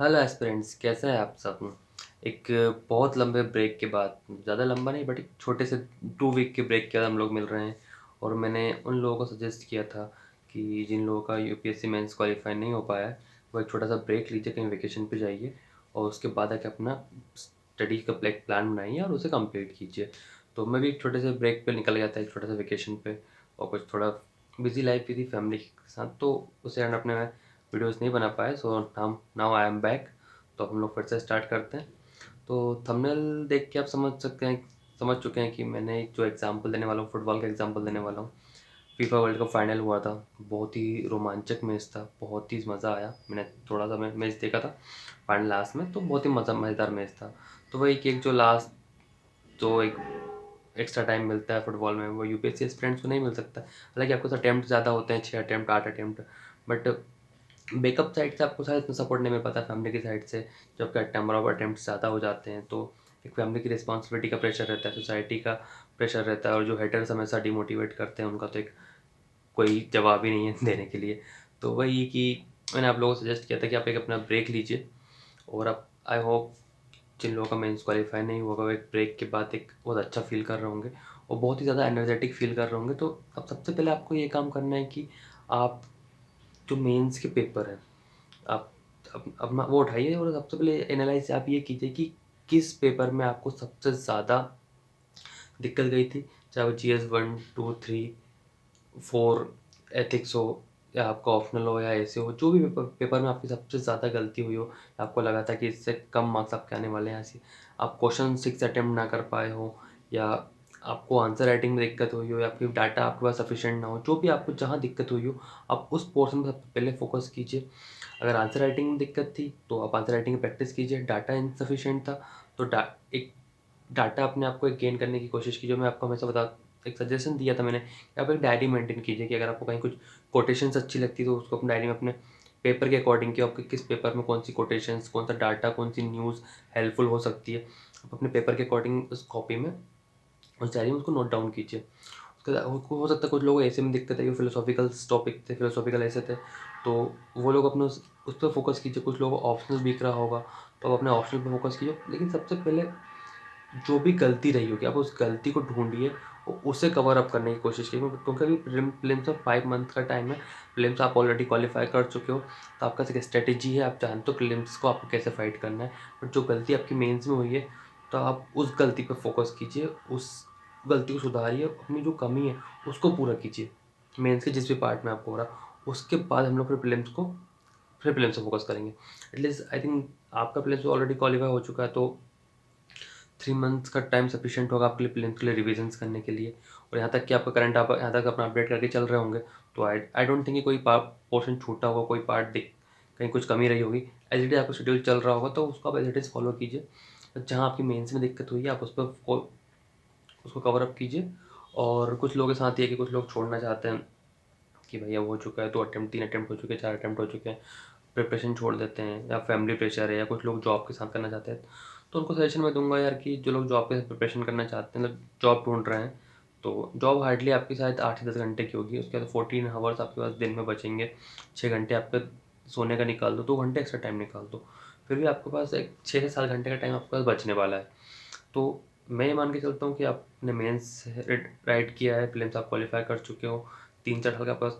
Hello aspirants, कैसे हैं आप सब। एक बहुत लंबे ब्रेक के बाद, ज़्यादा लंबा नहीं बट एक छोटे से 2 वीक के ब्रेक के बाद हम लोग मिल रहे हैं। और मैंने उन लोगों को सजेस्ट किया था कि जिन लोगों का यूपीएससी मेंस क्वालिफाई नहीं हो पाया है वो एक छोटा सा ब्रेक लीजिए, कहीं वेकेशन पे जाइए और उसके बाद आके अपना स्टडी का प्लान बनाइए और उसे कंप्लीट कीजिए। तो मैं भी एक छोटे से ब्रेक पे निकल गया था, एक छोटे से वेकेशन पे, और कुछ थोड़ा बिजी लाइफ भी थी फैमिली के साथ, तो उसे कारण अपने वीडियोस नहीं बना पाए। सो हम नाउ आई एम बैक। तो हम लोग फिर से स्टार्ट करते हैं। तो थंबनेल देख के आप समझ चुके हैं कि मैंने एक जो एग्जांपल देने वाला हूँ, फुटबॉल का एग्जांपल देने वाला हूँ। फीफा वर्ल्ड कप फाइनल हुआ था, बहुत ही रोमांचक मैच था, बहुत ही मज़ा आया। मैंने थोड़ा सा मैच देखा था फाइनल लास्ट में, तो बहुत ही मज़ेदार मैच था। तो वही कि एक जो लास्ट जो एक एक्स्ट्रा टाइम मिलता है फुटबॉल में, वो यूपीएससी एस्पिरेंट्स को नहीं मिल सकता। हालांकि आपको अटैम्प्ट ज़्यादा होते हैं, 6 attempt 8 attempt, but backup side से आपको शायद इतना सपोर्ट नहीं मिल पाता फैमिली की साइड से। जब आपका नंबर ऑफ अटैम्प्ट ज़्यादा हो जाते हैं तो एक फैमिली की रिस्पॉन्सिबिलिटी का प्रेशर रहता है, सोसाइटी का प्रेशर रहता है, और जो हेटर्स हमेशा डिमोटिवेट करते हैं उनका तो एक कोई जवाब ही नहीं है देने के लिए। तो वही कि मैंने आप लोगों को सजेस्ट किया था कि आप एक अपना ब्रेक लीजिए। और अब आई होप जिन लोगों का मेंस क्वालिफाई नहीं हुआ वो एक ब्रेक के बाद एक बहुत अच्छा फील कर रहे होंगे और बहुत ही ज़्यादा एनर्जेटिक फील कर रहे होंगे। तो अब सबसे पहले आपको ये काम करना है कि आप जो मेंस के पेपर हैं, आप अपना वो उठाइए और सबसे पहले एनालाइज आप ये कीजिए कि किस पेपर में आपको सबसे ज़्यादा दिक्कत गई थी। चाहे वो जीएस 1 2 3 4 एथिक्स हो, या आपका ऑप्शनल हो, या ऐसे हो, जो भी पेपर में आपकी सबसे ज़्यादा गलती हुई हो, आपको लगा था कि इससे कम मार्क्स आपके आने वाले हैं, ऐसे आप क्वेश्चन 6 अटेम्प्ट ना कर पाए हो, या आपको आंसर राइटिंग में दिक्कत हुई हो, या फिर डाटा आपके पास सफिशिएंट ना हो, जो भी आपको जहाँ दिक्कत हुई हो, आप उस पोर्शन में सबसे पहले फोकस कीजिए। अगर आंसर राइटिंग में दिक्कत थी तो आप आंसर राइटिंग की प्रैक्टिस कीजिए। डाटा इनसफिशिएंट था तो एक डाटा अपने आप को एक गेन करने की कोशिश कीजिए। मैं आपको हमेशा एक सजेशन दिया था मैंने कि आप एक डायरी मेंटेन कीजिए, कि अगर आपको कहीं कुछ कोटेशंस अच्छी लगती तो उसको अपने डायरी में अपने पेपर के अकॉर्डिंग, कि आपके किस पेपर में कौन सी कोटेशंस, कौन सा डाटा, कौन सी न्यूज़ हेल्पफुल हो सकती है, आप अपने पेपर के अकॉर्डिंग उस कॉपी में, उस डायरी में उसको नोट डाउन कीजिए। उसके हो सकता है कुछ लोग ऐसे में दिक्कत है कि फिलोसॉफिकल टॉपिक थे, फिलोसॉफिकल ऐसे थे, तो वो लोग अपने उस पर फोकस कीजिए। कुछ लोगों को ऑप्शनल दिख रहा होगा तो आप अपने ऑप्शनल पर फोकस कीजिए। लेकिन सबसे पहले जो भी गलती रही होगी आप उस गलती को ढूंढिए और उसे कवर अप करने की कोशिश कीजिए, क्योंकि अभी प्रीलिम्स में 5 मंथ का टाइम है। प्रीलिम्स आप ऑलरेडी क्वालिफाई कर चुके हो तो आपका एक स्ट्रेटेजी है, आप जानते हो प्रीलिम्स को आपको कैसे फाइट करना है। बट जो गलती आपकी मेंस में हुई है तो आप उस गलती पर फोकस कीजिए, उस गलती को सुधारिए, अपनी जो कमी है उसको पूरा कीजिए मेंस के जिस भी पार्ट में आपको हो रहा। उसके बाद हम लोग फिर प्रीलिम्स से फोकस करेंगे। एटलीस्ट आई थिंक आपका प्रीलिम्स ऑलरेडी क्वालिफाई हो चुका है, तो 3 मंथ्स का टाइम सफिशिएंट होगा आपके लिए प्रीलिम्स के लिए रिविजन्स करने के लिए। और यहाँ तक कि आपका करंट आप यहाँ तक अपना अपडेट करके चल रहे होंगे, तो आई डोंट थिंक कि कोई पोर्शन छूटा होगा, कोई पार्ट दिख कहीं कुछ कमी रही होगी। एज इट इज आपका शेड्यूल चल रहा होगा तो उसको आप एज इट इज फॉलो कीजिए। जहाँ आपकी मेंस में दिक्कत हुई है आप उस पर उसको कवर अप कीजिए। और कुछ लोगों के साथ ये है कि कुछ लोग छोड़ना चाहते हैं कि भैया हो चुका है, 2 अटेम्प्ट 3 अटेम्प्ट हो चुके हैं, 4 अटेम्प्ट हो चुके हैं, प्रिपरेशन छोड़ देते हैं, या फैमिली प्रेशर है, या कुछ लोग जॉब के साथ करना चाहते हैं। तो उनको सजेशन मैं दूंगा यार कि जो लोग जॉब के साथ प्रिपरेशन करना चाहते हैं, मतलब जॉब ढूंढ रहे हैं, तो जॉब हार्डली आपकी शायद 8 से 10 घंटे की होगी। उसके बाद 14 आवर्स आपके पास दिन में बचेंगे। 6 घंटे आपके सोने का निकाल दो, 2 घंटे एक्स्ट्रा टाइम निकाल दो, फिर भी आपके पास एक 6 से 7 घंटे का टाइम आपके पास बचने वाला है। तो मैं ये मान के चलता हूँ कि आपने मेंस राइट किया है, प्रीलिम्स आप क्वालिफाई कर चुके हो, 3 4 साल का आपके पास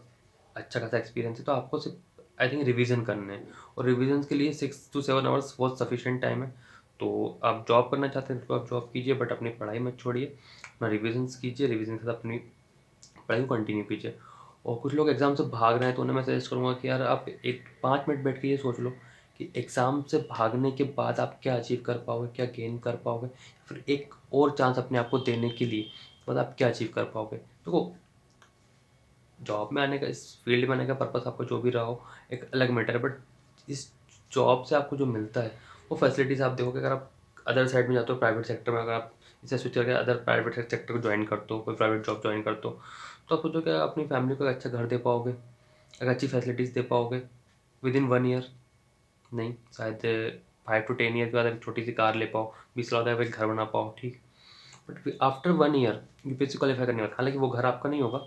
अच्छा खासा एक्सपीरियंस है, तो आपको सिर्फ आई थिंक रिवीजन करने हैं। और रिवीजन के लिए 6 to 7 आवर्स बहुत सफिशिएंट टाइम है। तो आप जॉब करना चाहते हैं तो आप जॉब कीजिए, बट अपनी पढ़ाई मत छोड़िए, अपना रिविजन्स कीजिए, रिविजन के साथ अपनी पढ़ाई को कंटिन्यू कीजिए। और कुछ लोग एग्ज़ाम से भाग रहे हैं तो उन्हें मैं सजेस्ट करूँगा कि यार आप एक 5 मिनट बैठ के ये सोच लो कि एग्ज़ाम से भागने के बाद आप क्या अचीव कर पाओगे, क्या गेन कर पाओगे, फिर एक और चांस अपने आप को देने के लिए बाद आप क्या अचीव कर पाओगे। देखो, जॉब में आने का, इस फील्ड में आने का पर्पस आपका जो भी रहा हो एक अलग मैटर है, बट इस जॉब से आपको जो मिलता है वो फैसिलिटीज़ आप देखोगे। अगर आप अदर साइड में जाते हो प्राइवेट सेक्टर में, अगर आप इसे स्विच करके अदर प्राइवेट सेक्टर को ज्वाइन करते हो, कोई प्राइवेट जॉब ज्वाइन करते हो, तो आप सोचो कि आप अपनी फैमिली को एक अच्छा घर दे पाओगे, एक अच्छी फैसिलिटीज़ दे पाओगे विद इन 1 ईयर। नहीं, शायद 5 to 10 ईयर के बाद एक छोटी सी कार ले पाओ, 20 लाख का एक घर बना पाओ, ठीक। But after 1 year UPSC qualify करने के बाद, हालांकि वो घर आपका नहीं होगा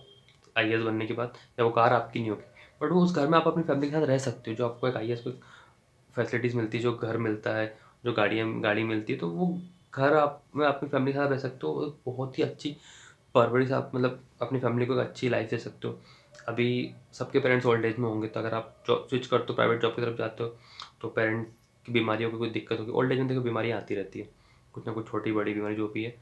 आईएएस बनने के बाद, या वो कार आपकी नहीं होगी, बट वो उस घर में आप अपनी फैमिली के साथ रह सकते हो, जो आपको एक आईएएस को फैसिलिटीज़ मिलती है, जो घर मिलता है, जो गाड़ी मिलती है, तो वो घर आप में अपनी फैमिली के साथ रह सकते हो। एक बहुत ही अच्छी परवरिश आप मतलब अपनी फैमिली को एक अच्छी लाइफ दे सकते हो। अभी सबके पेरेंट्स ओल्ड एज में होंगे, तो अगर आप जॉब स्विच करते हो, प्राइवेट जॉब की तरफ जाते हो, तो पेरेंट्स की बीमारियों की कोई दिक्कत होगी। ओल्ड एज में देखो बीमारियाँ आती रहती है, कुछ ना कुछ छोटी-बड़ी बीमारी जो भी है।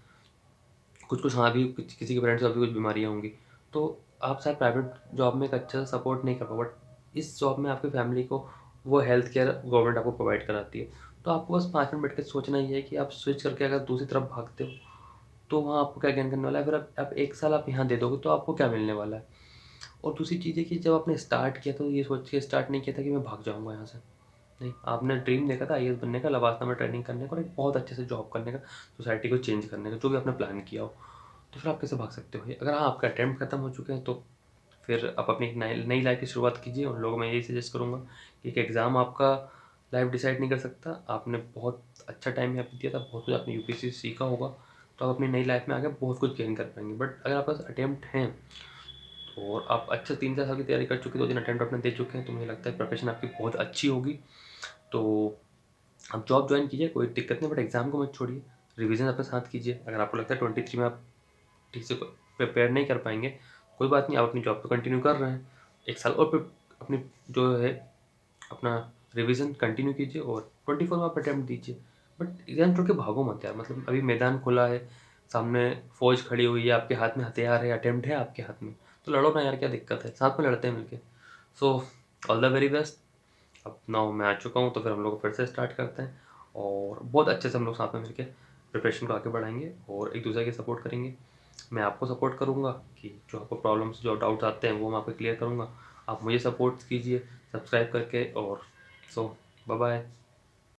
कुछ-कुछ हाँ भी किसी के पेरेंट्स को अभी कुछ बीमारियाँ होंगी। तो आप शायद प्राइवेट जॉब में एक अच्छा सपोर्ट नहीं कर पाओ, बट इस जॉब में आपकी फैमिली को वो हेल्थ केयर गवर्नमेंट आपको प्रोवाइड कराती है। तो आपको बस 5 मिनट बैठ के सोचना ही है कि आप स्विच करके अगर दूसरी तरफ भागते हो, तो वहाँ आपको क्या गेन करने वाला है। फिर आप 1 साल आप यहाँ दे दोगे तो आपको क्या मिलने वाला है। और दूसरी चीज़ है कि जब आपने स्टार्ट किया तो ये सोच के स्टार्ट नहीं किया था कि मैं भाग जाऊँगा यहाँ से। नहीं, आपने ड्रीम देखा था आईएएस बनने का, लवासा में ट्रेनिंग करने का और एक बहुत अच्छे से जॉब करने का, सोसाइटी को चेंज करने का, जो भी आपने प्लान किया हो। तो फिर आप कैसे भाग सकते हो? अगर हाँ, आपका अटेम्प्ट खत्म हो चुके हैं, तो फिर आप अपनी एक नई नई लाइफ की शुरुआत कीजिए। उन लोगों को मैं यही सजेस्ट करूँगा कि एक एग्ज़ाम आपका लाइफ डिसाइड नहीं कर सकता। आपने बहुत अच्छा टाइम यहाँ पे दिया था, बहुत कुछ आपने यूपीएससी से सीखा होगा, तो आप अपनी नई लाइफ में आगे बहुत कुछ गेन कर पाएँगे। बट अगर आपके पास अटेम्प्ट हैं और आप अच्छे 3-4 साल की तैयारी कर चुके, 2-3 अटेम्प्ट आपने दे चुके हैं, तो मुझे लगता है प्रिपरेशन आपकी बहुत अच्छी होगी। तो आप जॉब जॉइन कीजिए, कोई दिक्कत नहीं, बट एग्ज़ाम को मत छोड़िए। रिवीजन अपने साथ कीजिए। अगर आपको लगता है 23 में आप ठीक से प्रिपेयर नहीं कर पाएंगे, कोई बात नहीं, आप अपनी जॉब पे कंटिन्यू कर रहे हैं, 1 साल और अपनी जो है अपना रिवीजन कंटिन्यू कीजिए और 24 में आप अटेम्प्ट दीजिए। बट एग्जाम छोड़ के भागो मत यार। मतलब अभी मैदान खुला है, सामने फौज खड़ी हुई है, आपके हाथ में हथियार है, अटेम्प्ट है आपके हाथ में, तो लड़ो ना यार, क्या दिक्कत है, साथ में लड़ते हैं मिलके। So all the very best. अब नाउ मैं आ चुका हूँ, तो फिर हम लोग फिर से स्टार्ट करते हैं और बहुत अच्छे से हम लोग साथ में मिलके प्रिपरेशन को आगे बढ़ाएंगे और एक दूसरे की सपोर्ट करेंगे। मैं आपको सपोर्ट करूँगा कि जो आपको प्रॉब्लम्स, जो डाउट्स आते हैं, वो मैं आपको क्लियर करूँगा। आप मुझे सपोर्ट कीजिए सब्सक्राइब करके। और सो बाय बाय।